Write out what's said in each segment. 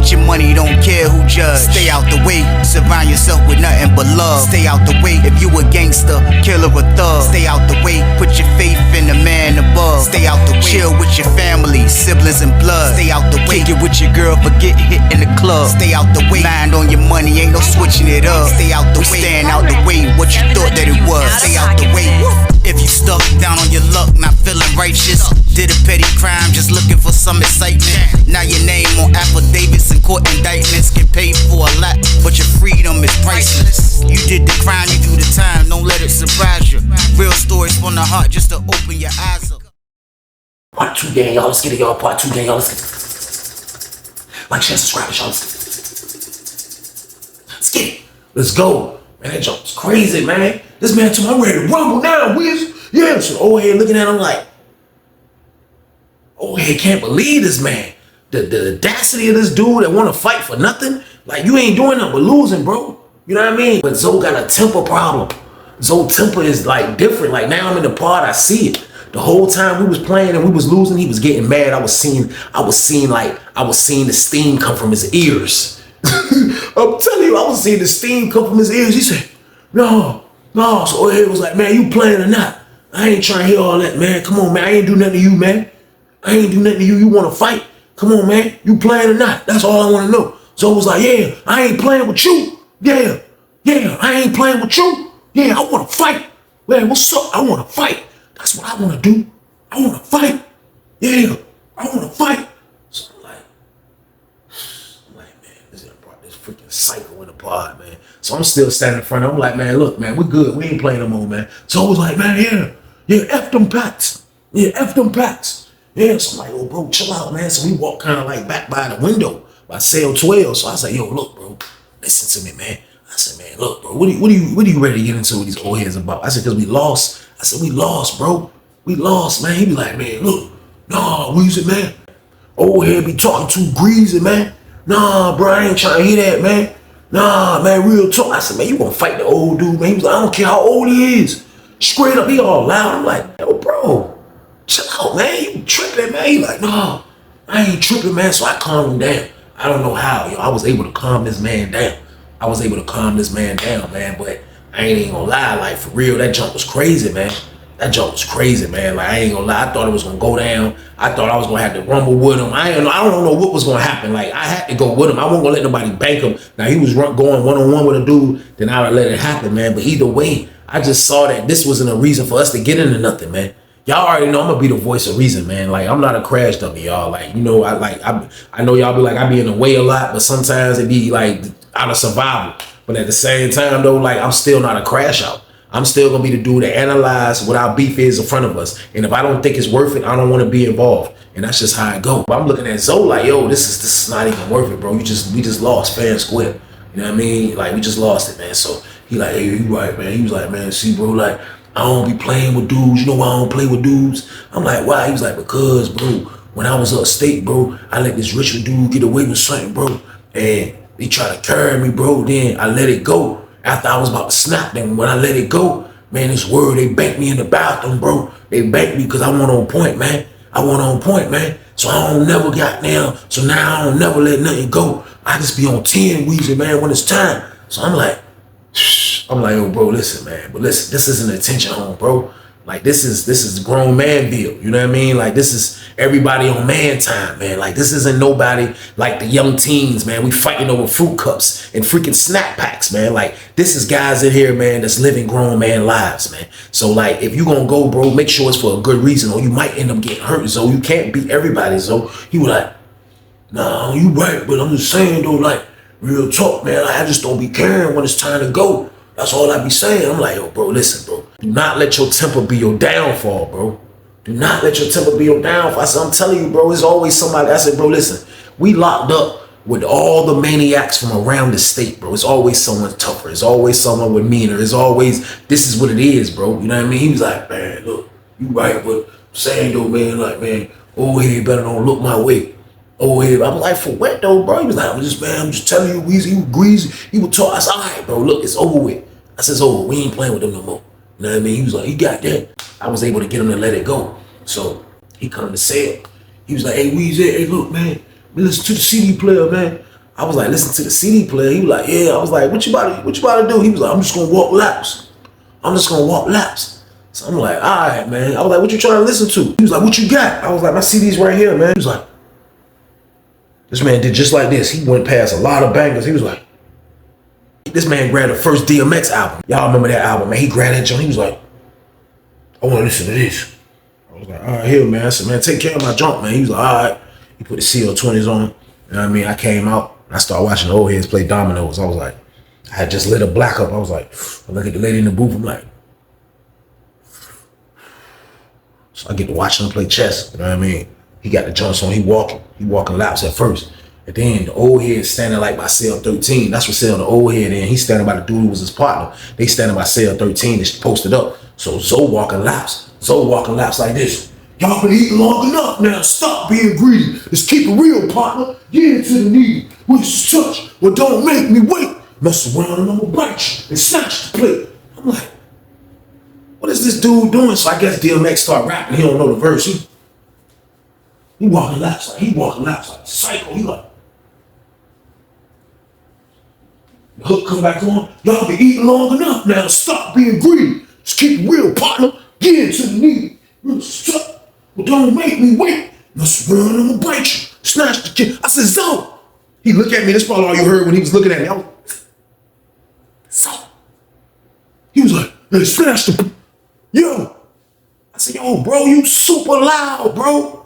Get your money, don't care who judge. Stay out the way, surround yourself with nothing but love. Stay out the way, if you a gangster, killer or thug. Stay out the way, put your faith in the man above. Stay out the way, chill with your family, siblings and blood. Stay out the way, kick it with your girl, forget hit in the club. Stay out the way, mind on your money, ain't no switching it up. Stay out the way, stand out the way, what you thought that it was. Stay out the way. If you stuck down on your luck, not feeling righteous, did a petty crime, just looking for some excitement. Now your name on affidavits and court indictments, get paid for a lot, but your freedom is priceless. You did the crime, you do the time, don't let it surprise you. Real stories from the heart, just to open your eyes up. Part 2, gang, y'all. Let's get it, y'all. Part 2, gang, y'all. Let's get it. Like, share, subscribe, y'all. Let's get it. Let's go. Man, that joke's crazy, man. This man told me I'm ready to rumble now, Wiz. Yeah, so old head looking at him like, old head can't believe this man. The audacity of this dude that want to fight for nothing. Like, you ain't doing nothing but losing, bro. You know what I mean? But Zoe got a temper problem. Zoe temper is like different. Like, now I'm in the part, I see it. The whole time we was playing and we was losing, he was getting mad. I was seeing the steam come from his ears. I'm telling you, I was seeing the steam come from his ears. He said, no. So old head was like, man, you playing or not? I ain't trying to hear all that, man. Come on, man. I ain't do nothing to you, man. I ain't do nothing to you. You want to fight? Come on, man. You playing or not? That's all I want to know. So it was like, yeah, I ain't playing with you. Yeah, I ain't playing with you. Yeah, I want to fight. Man, what's up? I want to fight. That's what I want to do. I want to fight. Yeah, I want to fight. So I'm like, man, this brought this freaking psycho in the pod, man. So I'm still standing in front of him. I'm like, man, look, man, we're good. We ain't playing no more, man. So I was like, man, yeah, F them packs. Yeah, F them packs. Yeah, so I'm like, oh, bro, chill out, man. So we walked kind of like back by the window by cell 12. So I said, yo, look, bro, listen to me, man. I said, man, look, bro, what are you ready to get into with these old heads about? I said, because we lost. I said, we lost, bro. We lost, man. He be like, man, look, nah, Weezy, man. Old head be talking too greasy, man. Nah, bro, I ain't trying to hear that, man. Nah, man, real talk. I said, man, you gonna fight the old dude, man. He was like, I don't care how old he is. Straight up, he all loud. I'm like, yo, bro, chill out, man. You tripping, man. He like, no, I ain't tripping, man. So I calmed him down. I don't know how, yo. I was able to calm this man down. Man, but I ain't even gonna lie, like, for real, that jump was crazy, man. Like, I ain't gonna lie, I thought it was gonna go down. I thought I was gonna have to rumble with him. I don't know what was gonna happen. Like, I had to go with him. I wasn't gonna let nobody bank him. Now, he was going one-on-one with a dude, then I would let it happen, man. But either way, I just saw that this wasn't a reason for us to get into nothing, man. Y'all already know I'm gonna be the voice of reason, man. Like, I'm not a crash dummy, y'all. Like, you know, I know y'all be like, I be in the way a lot, but sometimes it be like out of survival. But at the same time, though, like, I'm still not a crash out. I'm still gonna be the dude to analyze what our beef is in front of us. And if I don't think it's worth it, I don't want to be involved. And that's just how it go. But I'm looking at Zoe like, yo, this is not even worth it, bro. We just lost fair and square. You know what I mean? Like, we just lost it, man. So he like, hey, you right, man. He was like, man, see, bro, like, I don't be playing with dudes. You know why I don't play with dudes? I'm like, why? He was like, because, bro, when I was upstate, bro, I let this rich dude get away with something, bro. And he tried to carry me, bro. Then I let it go. After I was about to snap, then when I let it go, man, this word, they banked me in the bathroom, bro. They banked me because I went on point, man. So I don't never got down. So now I don't never let nothing go. I just be on 10, Weezy, man, when it's time. So I'm like, yo, bro, listen, man. But listen, this isn't attention home, bro. Like, this is grown manville. You know what I mean? Like, this is everybody on man time, man. Like, this isn't nobody like the young teens, man. We fighting over fruit cups and freaking snack packs, man. Like, this is guys in here, man, that's living grown man lives, man. So, like, if you gonna go, bro, make sure it's for a good reason, or you might end up getting hurt. So you can't beat everybody. So he was like, nah, you right, but I'm just saying, though, like, real talk, man. Like, I just don't be caring when it's time to go. That's all I be saying. I'm like, yo, bro, listen, bro. Do not let your temper be your downfall, bro. Do not let your temper be your downfall. I said, I'm telling you, bro, it's always somebody. I said, bro, listen, we locked up with all the maniacs from around the state, bro. It's always someone tougher. It's always someone with meaner. It's always, this is what it is, bro. You know what I mean? He was like, man, look, you right, but I'm saying, though, man, like, man, old head better don't look my way. Old head. I was like, for what, though, bro? He was like, I'm just telling you, Weezy, you greasy. He would talk. I said, all right, bro, look, it's over with. I said, oh, we ain't playing with them no more. You know what I mean? He was like, he got that. I was able to get him to let it go. So he come to say it. He was like, hey, Weezy, hey, look, man, listen to the CD player, man. I was like, listen to the CD player. He was like, yeah. I was like, what you about to do? He was like, I'm just gonna walk laps. I'm just gonna walk laps. So I'm like, all right, man. I was like, what you trying to listen to? He was like, what you got? I was like, my CD's right here, man. He was like, this man did just like this. He went past a lot of bangers. He was like, this man grabbed the first DMX album. Y'all remember that album, man? He grabbed that joint. He was like, I want to listen to this. I was like, all right, here, man. I said, man, take care of my junk, man. He was like, all right. He put the CL20s on. You know what I mean? I came out. I started watching the old heads play dominoes. I was like, I had just lit a black up. I was like, I look at the lady in the booth. I'm like, so I get to watch him play chess. You know what I mean? He got the joints on. He walking laps at first. And then the old head standing like by cell 13. That's what cell the old head in. He standing by the dude who was his partner. They standing by cell 13. It's posted up. So Zoe walking laps. Zoe walking laps like this. Y'all been eating long enough now. Stop being greedy. Let's keep it real, partner. Get into the needy. With your touch. Well, don't make me wait. Mess around and I'm gonna bite you and snatch the plate. I'm like, what is this dude doing? So I guess DMX start rapping. He don't know the verse. He walking laps like psycho. He like, the hook come back on. Y'all been eating long enough now. Stop being greedy. Just keep it real, partner. Get into the needy. Well, don't make me wait. Mess around and I'm gonna bite you. Snatch the kid. I said, Zoe. He looked at me. That's probably all you heard when he was looking at me. I was, Zoe. He was like, hey, snatch the. Yo. I said, yo, bro, you super loud, bro.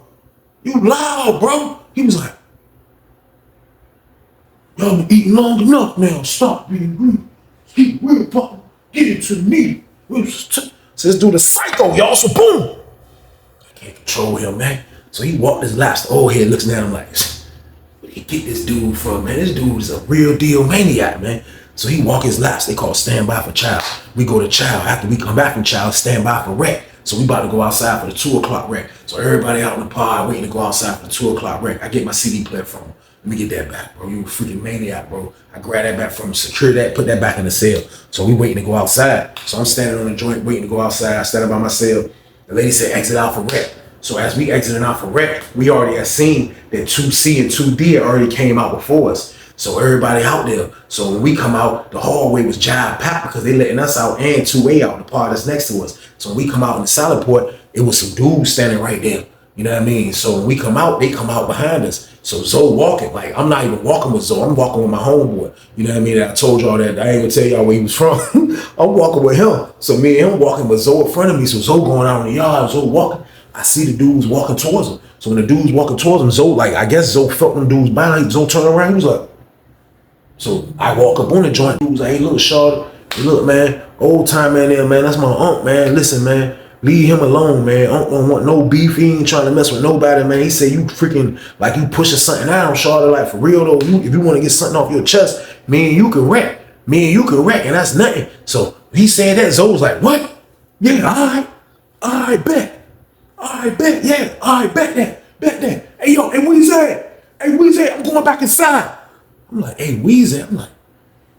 You loud, bro. He was like, y'all been eating long enough now. Stop being greedy. Keep real, partner. Get into the needy. So this dude is psycho, y'all. So boom. I can't control him, man. So he walked his laps. The old head looks at him like, where did he get this dude from, man? This dude is a real deal maniac, man. So he walk his laps. They call stand by for child. We go to child. After we come back from child, stand by for rec. So we about to go outside for the 2 o'clock rec. So everybody out in the pod waiting to go outside for the 2 o'clock rec. I get my CD player from him. Let me get that back, bro. You a freaking maniac, bro. I grab that back from him, secure that, put that back in the cell. So we waiting to go outside. So I'm standing on the joint waiting to go outside. I stand by my cell. The lady said exit out for rec. So as we exiting out for rec, we already had seen that 2C and 2D already came out before us. So everybody out there. So when we come out, the hallway was jam-packed because they letting us out and 2A out, the part that's next to us. So when we come out in the salad port, it was some dudes standing right there. You know what I mean? So when we come out, they come out behind us. So Zoe walking, like I'm not even walking with Zoe, I'm walking with my homeboy. You know what I mean? I told y'all that, I ain't gonna tell y'all where he was from. I'm walking with him. So me and him walking with Zoe in front of me. So Zoe going out in the yard, Zoe walking. I see the dudes walking towards him. So when the dudes walking towards him, Zoe, like, I guess Zoe felt them dudes behind. Zoe turned around, he was like, so I walk up on the joint, dudes like, hey, look, shawty, hey, look, man, old time man there, man, that's my uncle, man. Listen, man, leave him alone, man. Uncle don't want no beef. He ain't trying to mess with nobody, man. He said you freaking, like, you pushing something out, shawty, like, for real, though, if you want to get something off your chest, me and you can wreck. Me and you can wreck, and that's nothing. So he said that, Zoe was like, what? Yeah, all right, bet. All right, bet, yeah, all right, bet that. Hey, yo, hey, Weezy, I'm going back inside. I'm like, hey, Weezy, I'm like,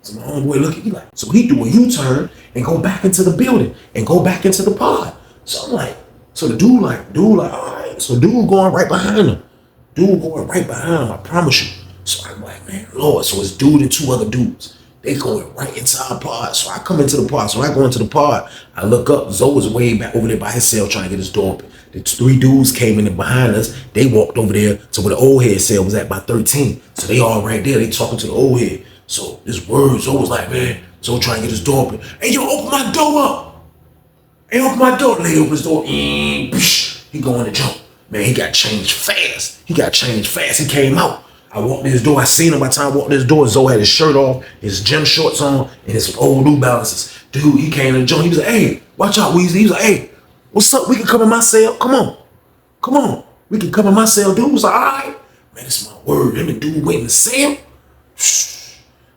so my homeboy look at me like, so he do a U-turn and go back into the building and go back into the pod. So I'm like, so the dude like, all right. So dude going right behind him. I promise you. So I'm like, man, Lord, so it's dude and 2 other dudes. They going right into our pod. So I come into the pod. So I go into the pod. I look up. Zoe was way back over there by his cell trying to get his door open. The 3 dudes came in behind us. They walked over there to where the old head cell was at by 13. So they all right there. They talking to the old head. So this word, Zoe was like, man, Zoe trying to get his door open. Hey, yo, open my door up. Hey, open my door. Lady open his door. He going to jump. Man, he got changed fast. He came out. I walked in his door. I seen him by the time I walked in his door. Zoe had his shirt off, his gym shorts on, and his old New Balances. Dude, he came in the joint. He was like, hey, watch out, Weezy. He was like, hey, what's up? We can come in my cell. Come on. We can come in my cell. Dude was like, all right. Man, it's my word. Him and dude went in the cell.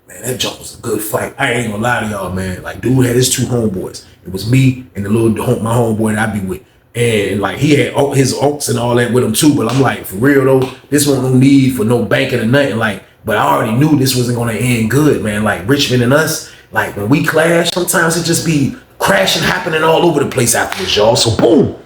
Man, that jump was a good fight. I ain't gonna lie to y'all, man. Like, dude had his 2 homeboys. It was me and my homeboy that I be with. And like he had his unks and all that with him too, but I'm like, for real though, this one no need for no banking or nothing. Like, but I already knew this wasn't gonna end good, man. Like Richmond and us, like when we clash, sometimes it just be crashing, happening all over the place after this, y'all. So boom.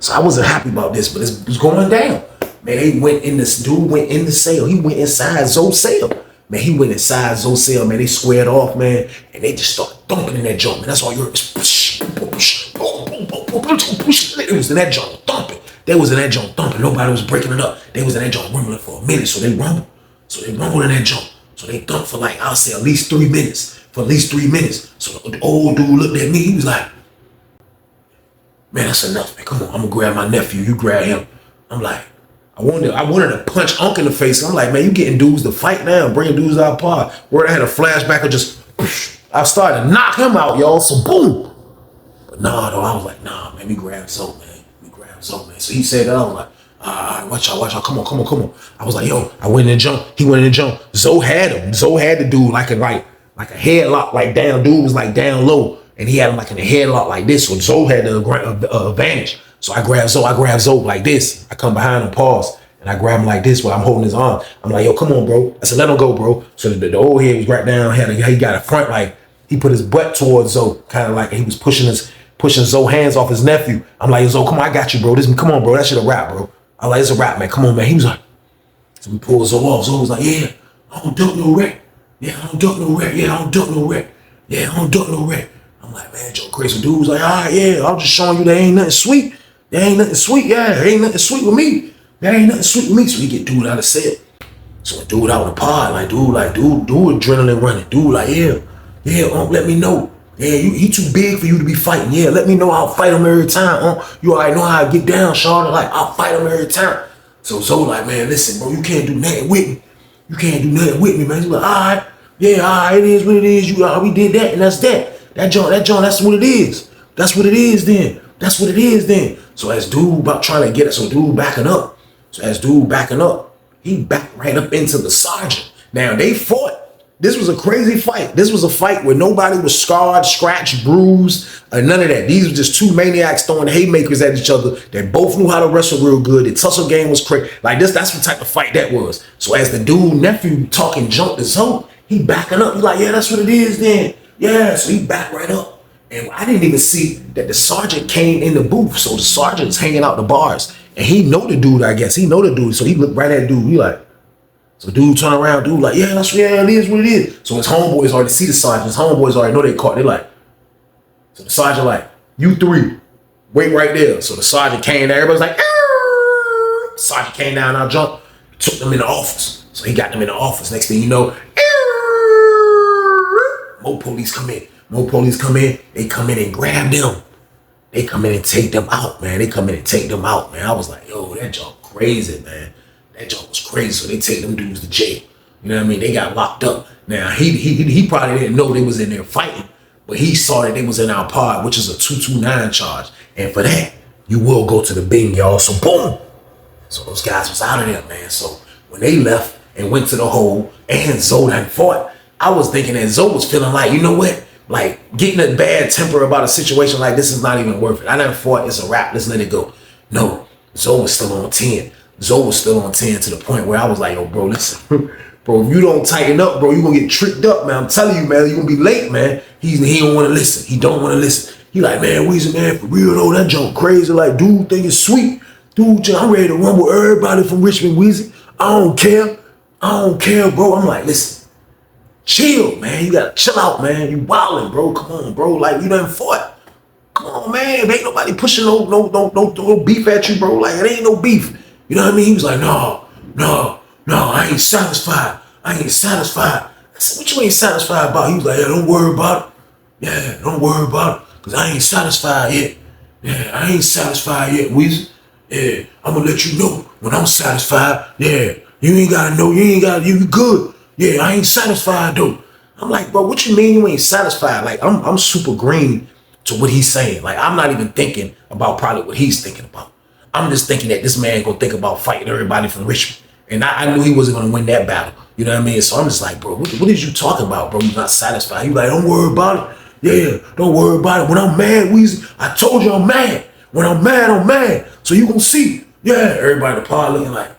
So I wasn't happy about this, but it was going down. Man, dude went in the cell. He went inside Zoe's cell. Man, he went inside Zoe's cell, man. They squared off, man, and they just started thumping in that joint, man. That's all you heard. It was in that joint thumping. They was in that joint thumping. Nobody was breaking it up. They was in that joint rumbling for a minute, so they rumbled. So they rumbled in that joint. So they thumped for like, I'll say at least 3 minutes. For at least 3 minutes. So the old dude looked at me. He was like, man, that's enough, man. Come on, I'm gonna grab my nephew. You grab him. I'm like, I wanted to punch Unc in the face. I'm like, man, you getting dudes to fight now, bringing dudes out apart. Where I had a flashback of just, I started to knock him out, y'all. So boom. But nah, though, I was like, nah, man, we grab Zoe, man. We grab Zoe, man. So he said that. I was like, all right, watch out. Come on. I was like, yo, I went in and jumped. He went in and jumped. Zoe had him. Zoe had the dude like a headlock, like down. Dude was like down low, and he had him like in a headlock like this. So Zoe had the advantage. So I grabbed Zoe like this. I come behind him, pause, and I grab him like this while I'm holding his arm. I'm like, yo, come on, bro. I said, let him go, bro. So the old head was right down. He got a front, like he put his butt towards Zoe, kind of like he was pushing Zoe hands off his nephew. I'm like, Zoe, come on, I got you, bro. Come on, bro. That shit a rap, bro. I'm like, it's a rap, man. Come on, man. He was like, so we pulled Zoe off. Zoe was like, yeah, I don't duck no wreck. Yeah, I don't duck no wreck. Yeah, I don't duck no wreck. Yeah, I don't duck no wreck. I'm like, man, Joe crazy. Dude was like, all right, yeah, I'm just showing you there ain't nothing sweet. There ain't nothing sweet. Yeah, there ain't nothing sweet with me. There ain't nothing sweet with me. So he get dude out of cell. So a dude out in the pod, dude adrenaline running. Dude like, yeah, let me know. Yeah, he too big for you to be fighting. Yeah, let me know. I'll fight him every time. You already know how I get down, Sean. Like, I'll fight him every time. So Zoe like, man, listen, bro, you can't do nothing with me. You can't do nothing with me, man. He's like, all right, it is what it is. We did that, and that's that. That joint, that's what it is. That's what it is then. So as dude about trying to get it, so dude backing up. He backed right up into the sergeant. Now they fought. This was a crazy fight. This was a fight where nobody was scarred, scratched, bruised, or none of that. These were just two maniacs throwing haymakers at each other. They both knew how to wrestle real good. The tussle game was crazy. Like this, that's what type of fight that was. So as the dude nephew talking junk to Zoe, he backing up. He's like, yeah, that's what it is then. Yeah, so he backed right up. And I didn't even see that the sergeant came in the booth. So the sergeant's hanging out the bars. And he know the dude, I guess. He know the dude. So he looked right at the dude. He like, so dude turn around, dude like, yeah, it is what it is. So his homeboys already see the sergeant. His homeboys already know they caught. They like, so the sergeant like, you three, wait right there. So the sergeant came there. Everybody's like, Arr! Sergeant came down, I jumped, took them in the office. So he got them in the office. Next thing you know, more police come in. They come in and grab them. They come in and take them out, man. I was like, yo, that junk crazy, man. That joke was crazy. So they take them dudes to jail. You know what I mean? They got locked up. Now he probably didn't know they was in there fighting, but he saw that they was in our pod, which is a 229 charge. And for that, you will go to the bing, y'all. So boom. So those guys was out of there, man. So when they left and went to the hole and Zoe had fought, I was thinking that Zoe was feeling like, you know what? Like getting a bad temper about a situation like this is not even worth it. I never fought. It's a wrap. Let's let it go. No, Zoe was still on 10. Zoe was still on 10 to the point where I was like, yo, bro, listen. Bro, if you don't tighten up, bro, you gonna get tricked up, man. I'm telling you, man, you gonna be late, man. He don't want to listen. He don't want to listen. He like, man, Weezy, man, for real though, that junk crazy. Like, dude think it's sweet. Dude, I'm ready to rumble everybody from Richmond, Weezy. I don't care, bro. I'm like, listen, chill, man. You gotta chill out, man. You wildin', bro. Come on, bro. Like, you done fought. Come on, man. Ain't nobody pushing no beef at you, bro. Like, it ain't no beef. You know what I mean? He was like, no, I ain't satisfied. I said, what you ain't satisfied about? He was like, yeah, don't worry about it. Because I ain't satisfied yet. Yeah, I ain't satisfied yet, Weezy. Yeah, I'm going to let you know when I'm satisfied. Yeah, you ain't got to know. You good. Yeah, I ain't satisfied, though. I'm like, bro, what you mean you ain't satisfied? Like, I'm super green to what he's saying. Like, I'm not even thinking about probably what he's thinking about. I'm just thinking that this man gonna think about fighting everybody from Richmond. And I knew he wasn't gonna win that battle. You know what I mean? So I'm just like, bro, what is you talking about, bro? You're not satisfied. He like, don't worry about it. Yeah, don't worry about it. When I'm mad, Weezy, I told you I'm mad. When I'm mad, I'm mad. So you gonna see. Yeah, everybody in the pod looking like,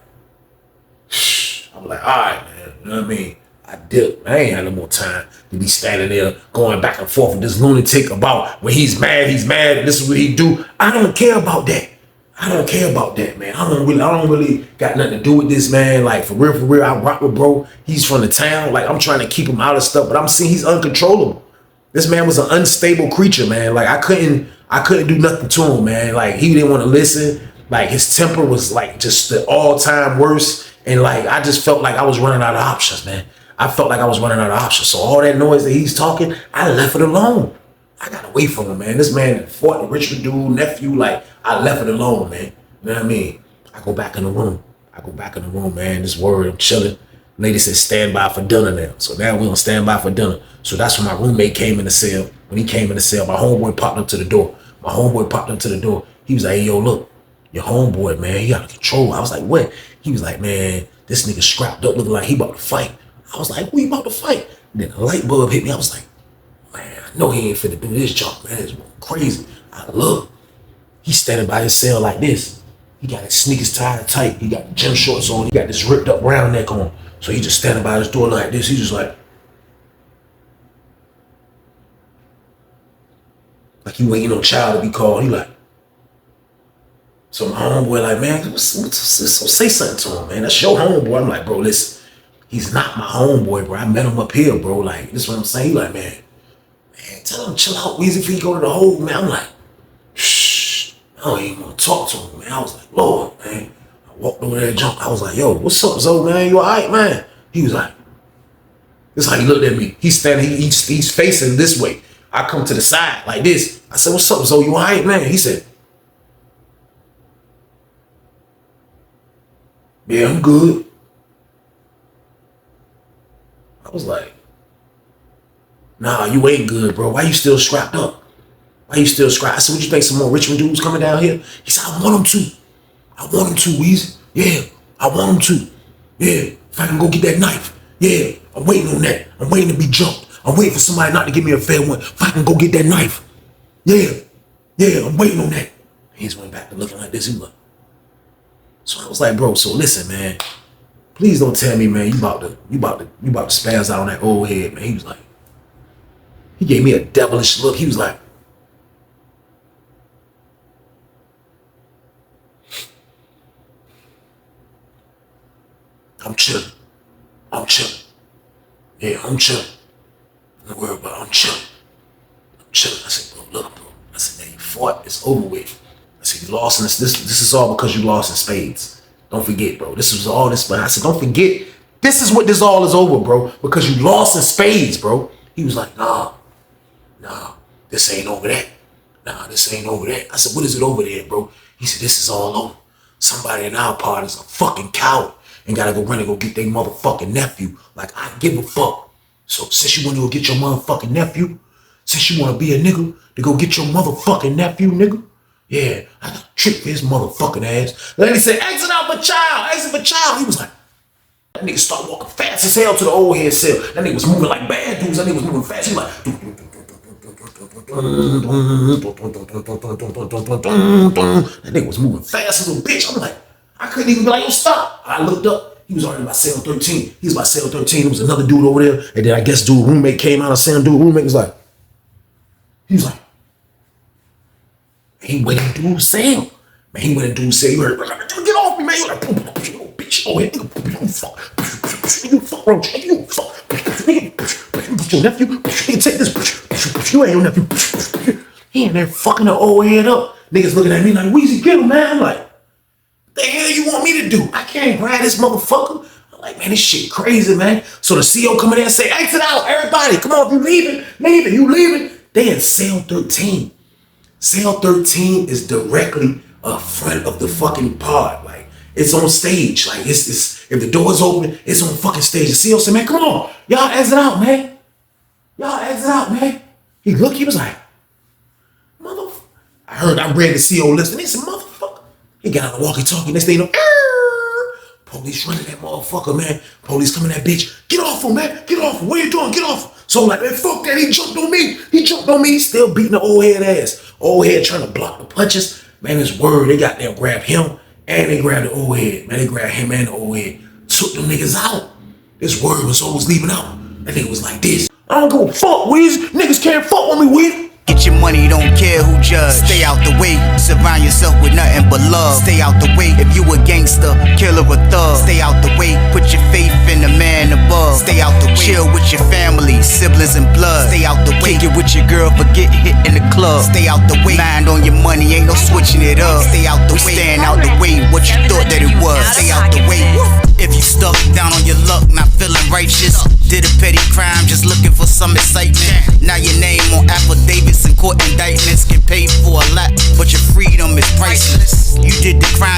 shh. I'm like, all right, man. You know what I mean? I dipped. I ain't had no more time to be standing there going back and forth with this lunatic about when he's mad, this is what he do. I don't care about that. I don't care about that, man. I don't really got nothing to do with this, man. Like for real, I rock with bro. He's from the town. Like I'm trying to keep him out of stuff, but I'm seeing he's uncontrollable. This man was an unstable creature, man. Like I couldn't do nothing to him, man. Like he didn't want to listen. Like his temper was like just the all-time worst. And like I just felt like I was running out of options, man. I felt like I was running out of options. So all that noise that he's talking, I left it alone. I got away from him, man. This man fought the Richmond dude, nephew, like I left it alone, man. You know what I mean? I go back in the room, man. This word, I'm chilling. Lady said stand by for dinner now. So now we're gonna stand by for dinner. So that's when my roommate came in the cell. When he came in the cell, my homeboy popped up to the door. He was like, hey, yo, look, your homeboy, man, he out of control. I was like, what? He was like, man, this nigga scrapped up looking like he about to fight. I was like, who you about to fight? And then a light bulb hit me. I was like, man, I know he ain't finna do this junk, man. It's crazy. I look. He's standing by his cell like this. He got his sneakers tied tight. He got the gym shorts on. He got this ripped up round neck on. So he just standing by his door like this. He's just like he waiting on child to be called. He like, so my homeboy like, man, say something to him, man. That's your homeboy. I'm like, bro, listen, he's not my homeboy, bro. I met him up here, bro. Like, this is what I'm saying. He like, man, tell him chill out, Weezy, if he go to the hole, man. I'm like, shh, I don't even want to talk to him, man. I was like, Lord, man. I walked over there and jumped. I was like, yo, what's up, Zoe, man? You all right, man? He was like, this is how he looked at me. He's standing, he's facing this way. I come to the side like this. I said, what's up, Zoe? You all right, man? He said, yeah, I'm good. I was like, nah, you ain't good, bro. Why you still strapped up? I said, what you think, some more Richmond dudes coming down here? He said, I want him to. Weezy. Yeah, I want him to. Yeah, if I can go get that knife. Yeah, I'm waiting on that. I'm waiting to be jumped. I'm waiting for somebody not to give me a fair one. If I can go get that knife. Yeah, I'm waiting on that. He just went back to looking like this. He was like, so I was like, bro, so listen, man. Please don't tell me, man, you about to spaz out on that old head, man. He was like, he gave me a devilish look. He was like, I'm chilling. Yeah, I'm chilling. Don't worry about it. I'm chilling. I said, bro, look, bro. I said, man, you fought. It's over with. I said, you lost in this. This is all because you lost in spades. Don't forget, bro. This was all this. But I said, don't forget. This is what this all is over, bro. Because you lost in spades, bro. He was like, nah, this ain't over that. This ain't over that. I said, what is it over there, bro? He said, this is all over. Somebody in our part is a fucking coward and gotta go run and go get their motherfucking nephew. Like, I give a fuck. So since you want to go get your motherfucking nephew, since you want to be a nigga to go get your motherfucking nephew, nigga, yeah, I got a trick for his motherfucking ass. The lady said, exit out for child. He was like, that nigga started walking fast as hell to the old head cell. That nigga was moving like bad dudes. That nigga was moving fast. He was like, that nigga was moving fast as a bitch. I'm like, I couldn't even be like, yo, stop. I looked up. He was already by cell 13. He was by cell 13. There was another dude over there. And then I guess dude roommate came out of cell. Roommate was like, he went in dude's cell. Man, he went in dude's cell. You heard, get off me, man. You like, bitch, oh, you fuck, roach. You fuck. Your nephew, you take this. You ain't your nephew. He in there fucking the old head up. Niggas looking at me like, Weezy, get him, man. I'm like, the hell you want me to do? I can't grab this motherfucker. I'm like, man, this shit crazy, man. So the CO come in there and say, exit out, everybody. Come on, if you leaving. They in cell 13. Cell 13 is directly up front of the fucking pod. Like, it's on stage. Like, it's if the door's open, it's on fucking stage. The CO said, man, come on. Y'all exit out, man. He looked, he was like, motherfucker. I read the CO list and he said, motherfucker. He got on the walkie-talkie. Next thing you know, police running that motherfucker, man. Police coming that bitch. Get off him, man. Get off him. What are you doing? Get off. So I'm like, man, fuck that. He jumped on me. He's still beating the old head ass. Old head trying to block the punches. Man, this word, they got them grab him and they grabbed the old head. Man, they grabbed him and the old head. Took them niggas out. This word was always leaving out. That nigga was like this. I don't give a fuck, Weezy. Niggas can't fuck with me, Weezy. Get your money, don't care who judge. Stay out the way, surround yourself with nothing but love. Stay out the way if you a gangster, killer or thug. Stay out the way, put your faith in the man above. Stay out the way, chill with your family, siblings and blood. Stay out the way, kick it with your girl, forget hit in the club. Stay out the way, mind on your money, ain't no switching it up. Stay out the way, stand out the way, what you thought that it was. Stay out the way. If you stuck down on your luck, not feeling righteous, did a petty crime, just looking for some excitement. Now your name on affidavits and court indictments, get paid for a lot, but your freedom is priceless. You did the crime,